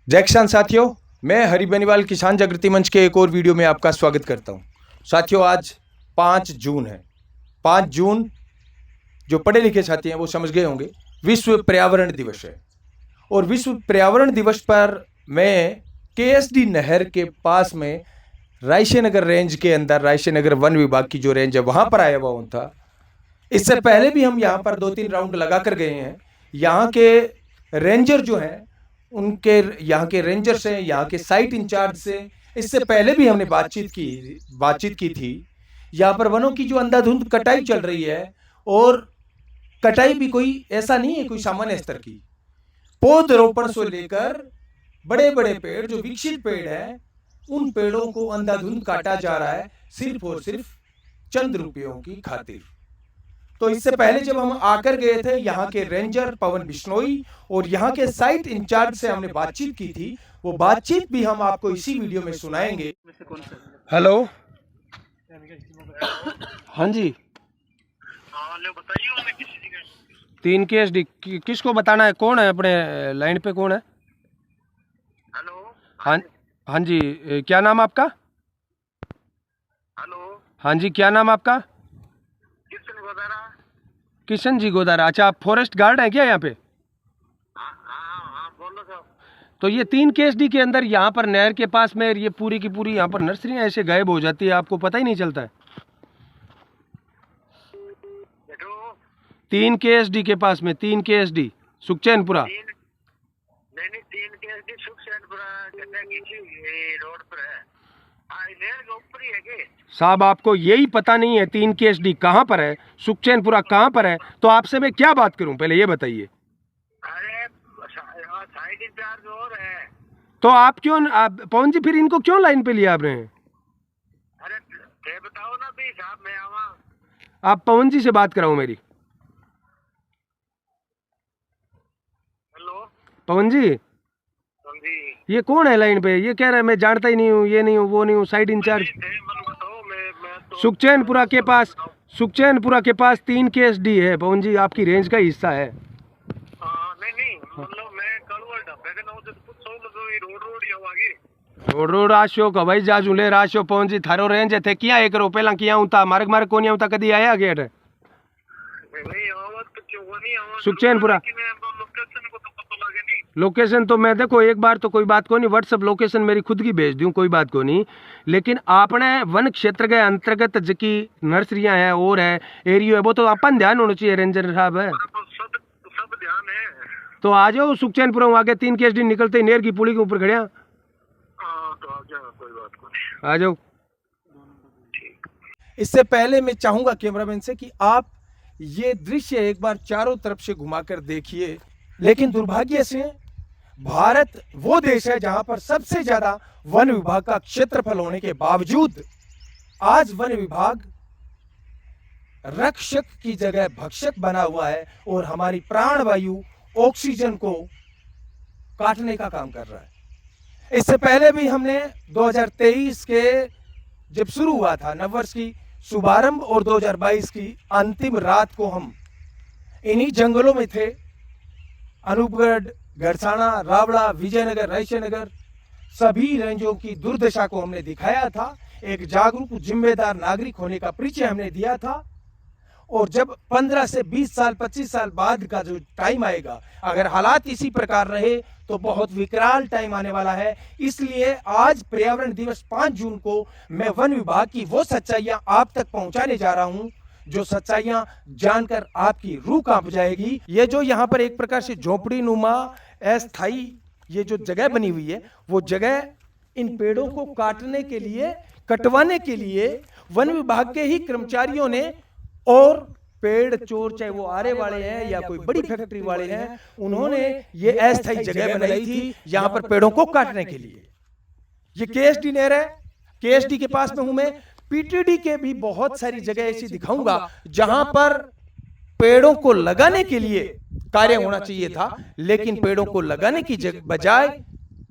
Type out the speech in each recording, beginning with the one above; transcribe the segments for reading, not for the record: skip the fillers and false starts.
जय किसान साथियों, मैं हरि बेनीवाल किसान जागृति मंच के एक और वीडियो में आपका स्वागत करता हूं। साथियों, आज 5 जून है। 5 जून जो पढ़े लिखे साथी हैं वो समझ गए होंगे, विश्व पर्यावरण दिवस है। और विश्व पर्यावरण दिवस पर मैं केएसडी नहर के पास में रायसेनगर रेंज के अंदर रायसेनगर वन विभाग की जो रेंज है वहां पर आया हुआ था। इससे पहले भी हम यहाँ पर 2-3 राउंड लगा कर गए हैं। यहाँ के रेंजर जो हैं उनके यहाँ के रेंजर से, यहाँ के साइट इंचार्ज से इससे पहले भी हमने बातचीत की थी। यहाँ पर वनों की जो अंधाधुंध कटाई चल रही है, और कटाई भी कोई ऐसा नहीं है कोई सामान्य स्तर की। पौधरोपण से लेकर बड़े बड़े पेड़ जो विकसित पेड़ है, उन पेड़ों को अंधाधुंध काटा जा रहा है सिर्फ और सिर्फ चंद रुपयों की खातिर। तो इससे पहले जब हम आकर गए थे, यहाँ के रेंजर पवन बिश्नोई और यहाँ के साइट इंचार्ज से हमने बातचीत की थी। वो बातचीत भी हम आपको इसी वीडियो में सुनाएंगे। हेलो, हाँ जी, बताइए। 3 केएसडी किसको बताना है? कौन है अपने लाइन पे? कौन है? हेलो। हाँ जी, क्या नाम आपका? हेलो। हाँ जी, क्या नाम आपका? किशन जी गोदारा। अच्छा, आप फॉरेस्ट गार्ड हैं क्या यहाँ पे? हाँ, बोलो साहब। तो ये 3 केएसडी के अंदर यहाँ पर नहर के पास में ये पूरी की पूरी यहाँ पर नर्सरियाँ ऐसे गायब हो जाती है, आपको पता ही नहीं चलता है। 3 केएसडी के पास में, 3 केएसडी सुखचैनपुरा। नहीं, 3 केएसडी सुखचैनपुरा रोड पर है। नहर के ऊपर ही है के? साहब, आपको यही पता नहीं है 3 केएसडी कहाँ पर है, सुखचैनपुरा कहाँ पर है, तो आपसे मैं क्या बात करूं? पहले ये बताइए। अरे साइड इंचार्ज और है। तो आप क्यों पवन जी, फिर इनको क्यों लाइन पे लिया आपने? अरे बताओ ना भी साहब, मैं आवा। आप पवन जी से बात कराओ मेरी। हेलो पवन जी, ये कौन है लाइन पे? ये कह रहा है मैं जानता ही नहीं हूँ, ये नहीं हूँ, वो नहीं हूँ, साइड इंचार्ज। सुखचैनपुरा के पास, सुखचैनपुरा के पास 3 केएसडी है पवन जी, आपकी रेंज का हिस्सा है। नहीं, मतलब मैं कलवर ढब्बे के नाम से कुछ सो मतलब रोड ही आवागे। रोड आशो का भाई जाजू ले राशो पवन जी, थारो रेंज है थे किया एक रो पहला किया हूं ता मार्ग मार्ग कोनी होता कदी आया गेट है नहीं आवाज तो क्यों नहीं आवाज सुखचैनपुरा लोकेशन तो मैं देखो एक बार तो कोई बात को नहीं, व्हाट्सएप लोकेशन मेरी खुद की भेज दूं, कोई बात को नहीं। लेकिन आपने वन क्षेत्र के अंतर्गत जिकी नर्सरियां हैं और है एरियो है, वो तो अपन ध्यान होना चाहिए रेंजर साहब है। सब ध्यान है। तो आ जाओ सुखचैनपुरा आगे 3 केएसडी निकलते नेर की पुली के ऊपर खड़िया। तो आ जाओ, कोई बात नहीं, आ जाओ। इससे पहले मैं चाहूंगा कैमरामैन से कि आप ये दृश्य एक बार चारों तरफ से घुमाकर देखिए। लेकिन दुर्भाग्य से भारत वो देश है जहां पर सबसे ज्यादा वन विभाग का क्षेत्रफल होने के बावजूद आज वन विभाग रक्षक की जगह भक्षक बना हुआ है और हमारी प्राणवायु ऑक्सीजन को काटने का काम कर रहा है। इससे पहले भी हमने 2023 के जब शुरू हुआ था नववर्ष की शुभारंभ और 2022 की अंतिम रात को हम इन्हीं जंगलों में थे। अनूपगढ़, गड़साना, रावड़ा, विजयनगर, रायसेनगर सभी रेंजों की दुर्दशा को हमने दिखाया था। एक जागरूक जिम्मेदार नागरिक होने का परिचय हमने दिया था। और जब 15 से 20 साल 25 साल बाद का जो टाइम आएगा, अगर हालात इसी प्रकार रहे तो बहुत विकराल टाइम आने वाला है। इसलिए आज पर्यावरण दिवस 5 जून को मैं वन विभाग की वो सच्चाइयां आप तक पहुंचाने जा रहा हूं जो सच्चाइयां जानकर आपकी रूह कांप जाएगी। ये जो यहाँ पर एक प्रकार से झोपड़ी नुमा अस्थाई ये जो जगह बनी हुई है, वो जगह इन पेड़ों को काटने के लिए, कटवाने के लिए वन विभाग के ही कर्मचारियों ने और पेड़ चोर, चाहे वो आरे वाले हैं या कोई बड़ी फैक्ट्री वाले हैं, उन्होंने ये अस्थायी जगह बनाई थी यहाँ पर पेड़ों को काटने के लिए। ये केएसडी नहर है, केएसडी के पास में हूं मैं। पीटीडी के भी बहुत सारी जगह ऐसी दिखाऊंगा जहां पर पेड़ों को लगाने के लिए कार्य होना चाहिए था, लेकिन पेड़ों को लगाने की बजाय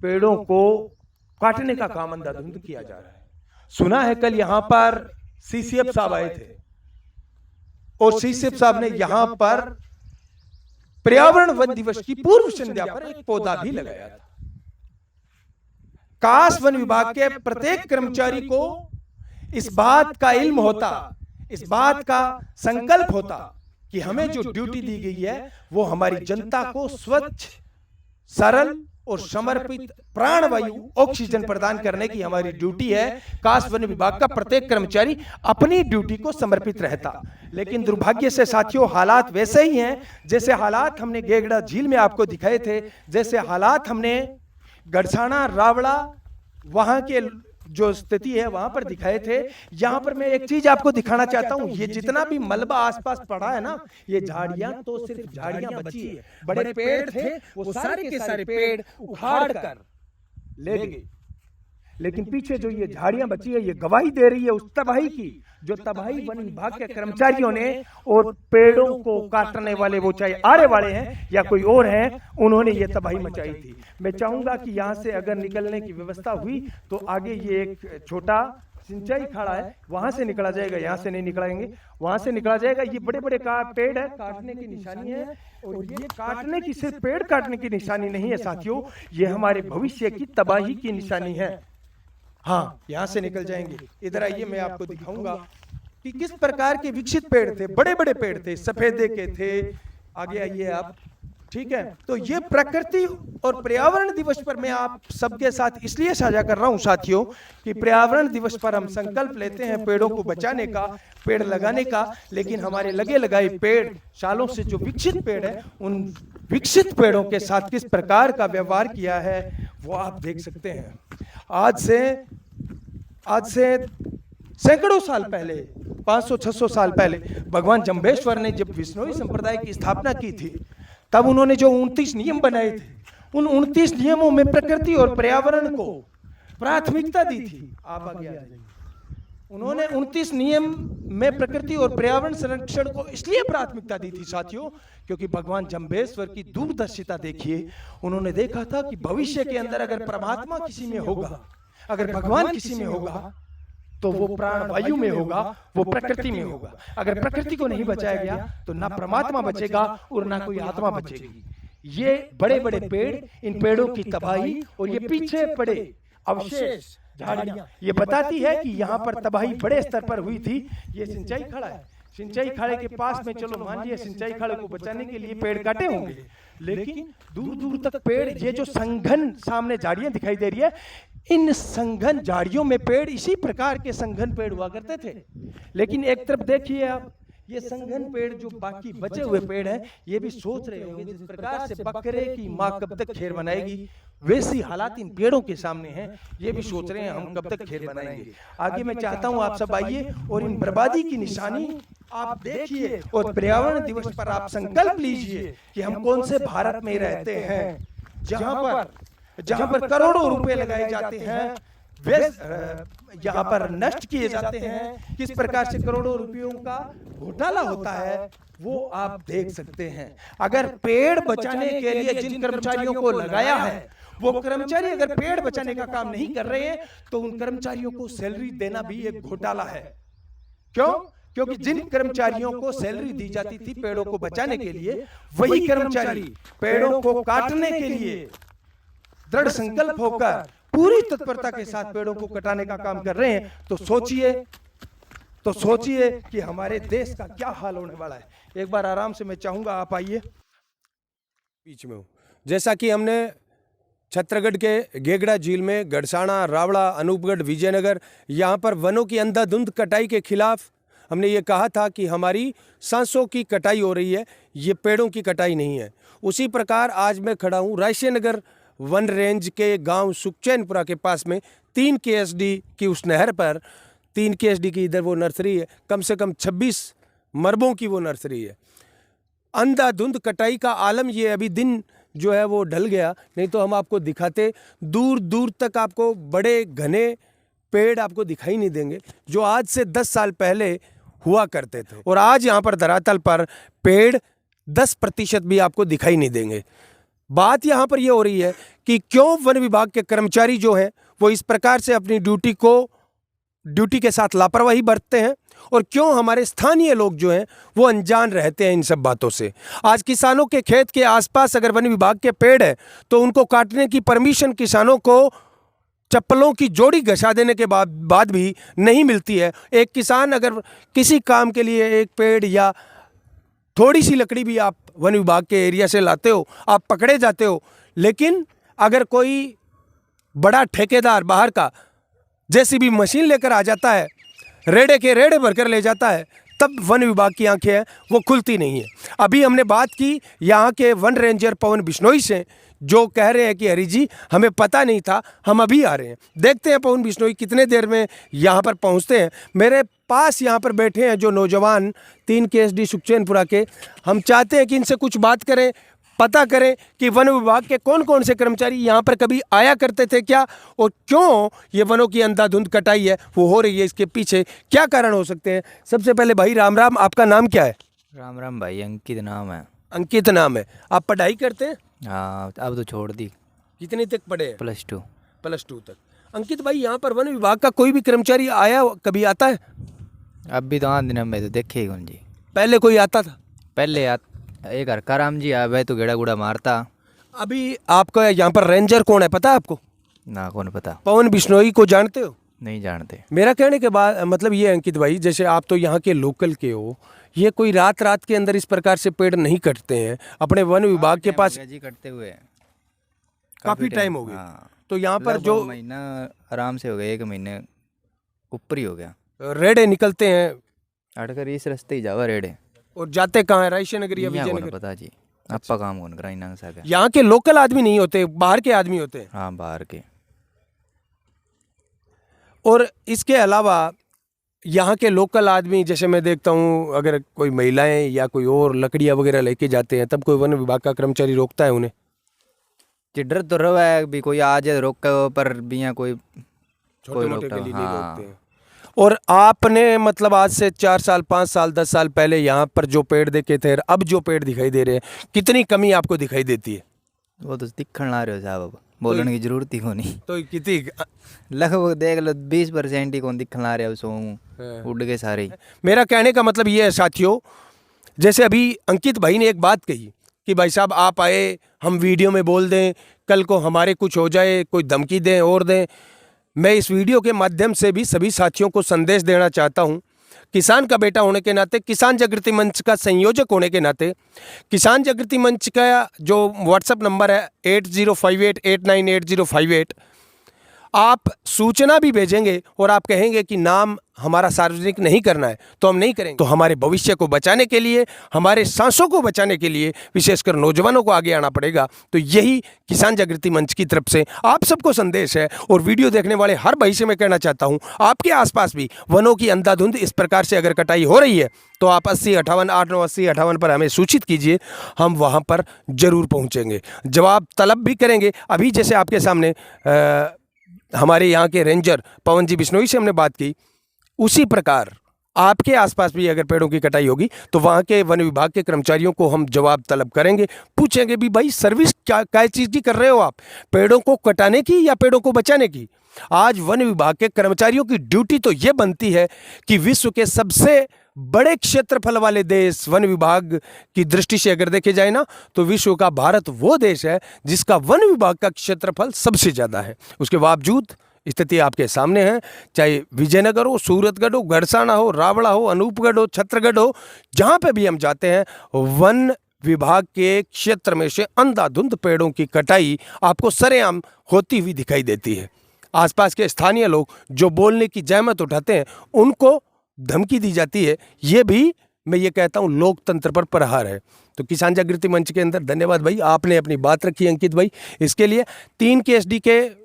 पेड़ों को काटने का काम अंधाधुंध किया जा रहा है। सुना है कल यहां पर सीसीएफ साहब आए थे और सीसीएफ साहब ने यहां पर पर्यावरण वन दिवस की पूर्व संध्या पर एक पौधा भी लगाया था। काश वन विभाग के प्रत्येक कर्मचारी को इस बात का इल्म होता, इस बात का संकल्प होता कि हमें जो ड्यूटी दी गई है वो हमारी जनता को स्वच्छ, सरल और समर्पित प्राणवायु ऑक्सीजन प्रदान करने की हमारी ड्यूटी है। काश वन विभाग का प्रत्येक कर्मचारी अपनी ड्यूटी को समर्पित रहता। लेकिन दुर्भाग्य से साथियों, हालात वैसे ही हैं जैसे हालात हमने गेगड़ा झील में आपको दिखाए थे, जैसे हालात हमने गड़साना रावड़ा वहां के जो स्थिति है वहां पर दिखाए थे। यहां पर मैं एक चीज आपको दिखाना चाहता हूं, ये जितना भी मलबा आसपास पड़ा है ना, ये झाड़ियां तो सिर्फ झाड़ियां बची है। बड़े पेड़ थे, वो सारे के सारे पेड़ उखाड़ कर ले गए। लेकिन पीछे जो ये झाड़ियां बची है, ये गवाही दे रही है उस तबाही की, जो तबाही वन विभाग के कर्मचारियों ने और पेड़ों को काटने वाले, वो चाहे आरे वाले हैं या कोई और हैं, उन्होंने ये तबाही मचाई थी। मैं चाहूंगा कि यहाँ से अगर निकलने की व्यवस्था हुई तो आगे ये एक छोटा सिंचाई खाड़ा है, वहां से निकला जाएगा, यहाँ से नहीं निकलाएंगे, वहां से निकला जाएगा। ये बड़े बड़े पेड़ है, काटने की निशानी है। और ये काटने की, सिर्फ पेड़ काटने की निशानी नहीं है साथियों, ये हमारे भविष्य की तबाही की निशानी है। हाँ, यहाँ से निकल जाएंगे। इधर आइए, मैं आपको दिखाऊंगा कि किस प्रकार के विकसित पेड़ थे, बड़े बड़े पेड़ थे, सफेदे के थे। आगे आइए आप, ठीक है। तो ये प्रकृति और पर्यावरण दिवस पर मैं आप सबके साथ इसलिए साझा कर रहा हूं साथियों कि पर्यावरण दिवस पर हम संकल्प लेते हैं पेड़ों को बचाने का, पेड़ लगाने का, लेकिन हमारे लगे लगाए पेड़, सालों से जो विकसित पेड़ है, उन विकसित पेड़ों के साथ किस प्रकार का व्यवहार किया है वो आप देख सकते हैं। आज से सैकड़ों साल पहले, 500-600 साल पहले भगवान जम्बेश्वर ने जब विष्णोई संप्रदाय की स्थापना की थी, तब उन्होंने जो 29 नियम बनाए थे, उन 29 नियमों में प्रकृति और पर्यावरण को प्राथमिकता दी थी। आप आगे आ जाइए। उन्होंने 29 नियम में प्रकृति और पर्यावरण संरक्षण को इसलिए प्राथमिकता दी थी साथियों, क्योंकि भगवान जम्बेश्वर की दूरदर्शिता देखिए। उन्होंने देखा था कि भविष्य के अंदर अगर परमात्मा किसी में होगा, अगर भगवान किसी में होगा, तो वो प्राणवायु में होगा, वो प्रकृति में होगा। अगर प्रकृति को नहीं बचाया गया तो ना परमात्मा बचेगा और ना कोई आत्मा बचेगी। ये बड़े बड़े पेड़, इन पेड़ों की तबाही और ये पीछे पड़े अवशेष झाड़ियां, ये बताती है कि यहाँ पर तबाही बड़े स्तर पर हुई थी। ये सिंचाई खड़ा है, सिंचाई खाड़े के पास में, चलो मान लिया सिंचाई खाड़े को बचाने के लिए पेड़ काटे होंगे, लेकिन दूर दूर तक पेड़, ये जो संघन सामने झाड़ियां दिखाई दे रही है, इन संघन झाड़ियों में पेड़, इसी प्रकार के संघन पेड़ हुआ करते थे। लेकिन एक तरफ देखिए आप, ये संघन पेड़ जो बाकी बचे हुए पेड़ हैं, ये भी सोच रहे होंगे जिस प्रकार से बकरे की माँ कब तक खेर बनाएगी, वैसी हालात इन पेड़ों के सामने हैं। ये भी सोच रहे हैं हम कब तक खेर बनाएंगे। आगे मैं चाहता हूं आप सब आइए और इन बर्बादी की निशानी आप देखिए और पर्यावरण दिवस पर आप संकल्प लीजिए कि हम कौन से भारत में रहते हैं, जहां पर करोड़ों रुपए लगाए जाते हैं, यहाँ पर नष्ट किए जाते हैं, किस प्रकार से करोड़ों रुपयों का घोटाला होता है वो आप देख सकते हैं। अगर पेड़ बचाने के लिए जिन कर्मचारियों को लगाया है, वो कर्मचारी अगर पेड़ बचाने का काम नहीं कर रहे हैं, तो उन कर्मचारियों को सैलरी देना भी एक घोटाला है। क्यों? क्योंकि जिन कर्मचारियों को सैलरी दी जाती थी पेड़ों को बचाने के लिए, वही कर्मचारी पेड़ों को काटने के लिए दृढ़ संकल्प होकर पूरी तत्परता के साथ पेड़ों को कटाने का काम कर रहे हैं। तो सोचिए कि हमारे देश का क्या हाल होने वाला है। एक बार आराम से मैं चाहूंगा आप आइए, बीच में हूं। जैसा कि हमने छत्तरगढ़ के गेगड़ा झील में गड़साना, रावड़ा, अनूपगढ़, विजयनगर, यहाँ पर वनों की अंधाधुंध कटाई के खिलाफ हमने ये कहा था कि हमारी सांसों की कटाई हो रही है, ये पेड़ों की कटाई नहीं है। उसी प्रकार आज मैं खड़ा हूँ रायसेनगर वन रेंज के गांव सुखचैनपुरा के पास में 3 KSD की उस नहर पर, 3 KSD की इधर वो नर्सरी है, कम से कम 26 मरबों की वो नर्सरी है। अंधाधुंध कटाई का आलम ये अभी दिन जो है वो ढल गया, नहीं तो हम आपको दिखाते। दूर दूर तक आपको बड़े घने पेड़ आपको दिखाई नहीं देंगे, जो आज से 10 साल पहले हुआ करते थे। और आज यहाँ पर धरातल पर पेड़ 10% भी आपको दिखाई नहीं देंगे। बात यहाँ पर यह हो रही है कि क्यों वन विभाग के कर्मचारी जो हैं वो इस प्रकार से अपनी ड्यूटी के साथ लापरवाही बरतते हैं, और क्यों हमारे स्थानीय लोग जो हैं वो अनजान रहते हैं इन सब बातों से। आज किसानों के खेत के आसपास अगर वन विभाग के पेड़ है तो उनको काटने की परमिशन किसानों को चप्पलों की जोड़ी घसा देने के बाद भी नहीं मिलती है। एक किसान अगर किसी काम के लिए एक पेड़ या थोड़ी सी लकड़ी भी आप वन विभाग के एरिया से लाते हो, आप पकड़े जाते हो। लेकिन अगर कोई बड़ा ठेकेदार बाहर का जेसीबी मशीन लेकर आ जाता है, रेड़े के रेड़े भरकर ले जाता है, तब वन विभाग की आंखें हैं वो खुलती नहीं है। अभी हमने बात की यहाँ के वन रेंजर पवन बिश्नोई से, जो कह रहे हैं कि हरी जी हमें पता नहीं था, हम अभी आ रहे हैं। देखते हैं पवन बिश्नोई कितने देर में यहाँ पर पहुँचते हैं। मेरे पास यहाँ पर बैठे हैं जो नौजवान 3 KSD सुखचैनपुरा के। हम चाहते हैं कि इनसे कुछ बात करें, पता करें कि वन विभाग के कौन कौन से कर्मचारी यहाँ पर कभी आया करते थे क्या, और क्यों ये वनों की अंधाधुंध कटाई है वो हो रही है, इसके पीछे क्या कारण हो सकते हैं। सबसे पहले भाई राम राम, आपका नाम क्या है? राम राम भाई, अंकित नाम है। अंकित नाम है। आप पढ़ाई करते हैं? हाँ, अब तो छोड़ दी। कितनी तक पढ़े हैं? +2। +2 तक। अंकित भाई, यहाँ पर वन विभाग का कोई भी कर्मचारी आया, कभी आता है? अब भी तो 8 दिन में तो देखे ही कौन जी। पहले कोई आता था? पहले एक हरका राम जी आ भाई तो गेड़ा गुड़ा मारता। अभी आपका यहाँ पर रेंजर कौन है पता है आपको? ना, कौन पता। पवन बिश्नोई को जानते हो? नहीं जानते। मेरा कहने के बाद मतलब ये अंकित भाई, जैसे आप तो यहाँ के लोकल के हो, ये कोई रात के अंदर इस प्रकार से पेड़ नहीं कटते हैं अपने वन विभाग के पास? जी करते हुए काफी टाइम हो गया। हाँ, तो यहाँ पर जो महीना आराम से हो गया, 1 महीने ऊपर ही हो गया। रेड़े निकलते हैं अटकर इस रास्ते ही जावा रेड़े, और जाते कहाँ है? रायशी नगर या यहाँ कौन विजयनगर? पता जी। आपका काम कौन करा इना सा? यहाँ के लोकल आदमी नहीं होते, बाहर के आदमी होते हैं। हाँ, बाहर के। और इसके अलावा यहाँ के लोकल आदमी, जैसे मैं देखता हूँ, अगर कोई महिलाएं या कोई और लकड़ियाँ वगैरह लेके जाते हैं, तब कोई वन विभाग का कर्मचारी रोकता है उन्हें? चिड्डर तो रहा है भी, कोई आ जाए रोक पर भी, यहाँ कोई छोटे मोटे के लिए नहीं हाँ। रोकते हैं। और आपने मतलब आज से 4 साल 5 साल 10 साल पहले यहाँ पर जो पेड़ देखे थे, अब जो पेड़ दिखाई दे रहे हैं, कितनी कमी आपको दिखाई देती है? वो तो दिखण ला रहे हो साहब, अब बोलने की जरूरत ही को नहीं। तो कितनी लगभग देख लो 20% ही कौन दिखण ला रहे हो, सो उड़ गए सारे ही। मेरा कहने का मतलब ये है साथियों, जैसे अभी अंकित भाई ने एक बात कही कि भाई साहब आप आए, हम वीडियो में बोल दें, कल को हमारे कुछ हो जाए, कोई धमकी दें और दें। मैं इस वीडियो के माध्यम से भी सभी साथियों को संदेश देना चाहता हूं, किसान का बेटा होने के नाते, किसान जागृति मंच का संयोजक होने के नाते, किसान जागृति मंच का जो व्हाट्सएप नंबर है 8058898058, आप सूचना भी भेजेंगे और आप कहेंगे कि नाम हमारा सार्वजनिक नहीं करना है, तो हम नहीं करेंगे। तो हमारे भविष्य को बचाने के लिए, हमारे सांसों को बचाने के लिए, विशेषकर नौजवानों को आगे आना पड़ेगा। तो यही किसान जागृति मंच की तरफ से आप सबको संदेश है। और वीडियो देखने वाले हर भाई से मैं कहना चाहता हूँ, आपके आसपास भी वनों की अंधाधुंध इस प्रकार से अगर कटाई हो रही है, तो आप 8058 पर हमें सूचित कीजिए, हम वहाँ पर जरूर पहुँचेंगे, जवाब तलब भी करेंगे। अभी जैसे आपके सामने हमारे यहाँ के रेंजर पवन जी बिश्नोई से हमने बात की, उसी प्रकार आपके आसपास भी अगर पेड़ों की कटाई होगी तो वहाँ के वन विभाग के कर्मचारियों को हम जवाब तलब करेंगे, पूछेंगे भी भाई सर्विस क्या चीज़ की कर रहे हो आप, पेड़ों को कटाने की या पेड़ों को बचाने की? आज वन विभाग के कर्मचारियों की ड्यूटी तो ये बनती है कि विश्व के सबसे बड़े क्षेत्रफल वाले देश वन विभाग की दृष्टि से अगर देखे जाए ना, तो विश्व का भारत वो देश है जिसका वन विभाग का क्षेत्रफल सबसे ज़्यादा है। उसके बावजूद स्थिति आपके सामने है, चाहे विजयनगर हो, सूरतगढ़ हो, गड़साना हो, रावड़ा हो, अनूपगढ़ हो, छत्रगढ़ हो, जहाँ पे भी हम जाते हैं, वन विभाग के क्षेत्र में से अंधाधुंध पेड़ों की कटाई आपको सरेआम होती हुई दिखाई देती है। आसपास के स्थानीय लोग जो बोलने की जहमत उठाते हैं, उनको धमकी दी जाती है। ये भी मैं ये कहता हूँ लोकतंत्र पर प्रहार है। तो किसान जागृति मंच के अंदर धन्यवाद भाई, आपने अपनी बात रखी अंकित भाई। इसके लिए 3 KSD के,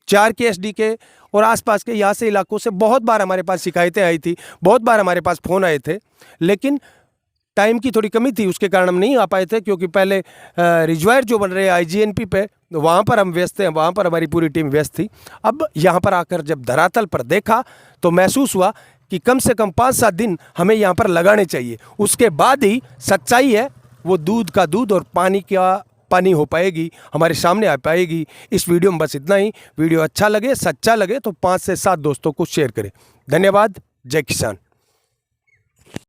4 KSD के और आसपास के यहाँ से इलाकों से बहुत बार हमारे पास शिकायतें आई थी, बहुत बार हमारे पास फ़ोन आए थे, लेकिन टाइम की थोड़ी कमी थी, उसके कारण हम नहीं आ पाए थे। क्योंकि पहले रिजर्वायर जो बन रहे हैं IGNP पे, वहाँ पर हम व्यस्त थे, वहाँ पर हमारी पूरी टीम व्यस्त थी। अब यहाँ पर आकर जब धरातल पर देखा तो महसूस हुआ कि कम से कम 5-7 दिन हमें यहाँ पर लगाने चाहिए, उसके बाद ही सच्चाई है वो दूध का दूध और पानी का पानी हो पाएगी, हमारे सामने आ पाएगी। इस वीडियो में बस इतना ही। वीडियो अच्छा लगे, सच्चा लगे तो 5 से 7 दोस्तों को शेयर करें। धन्यवाद। जय किसान।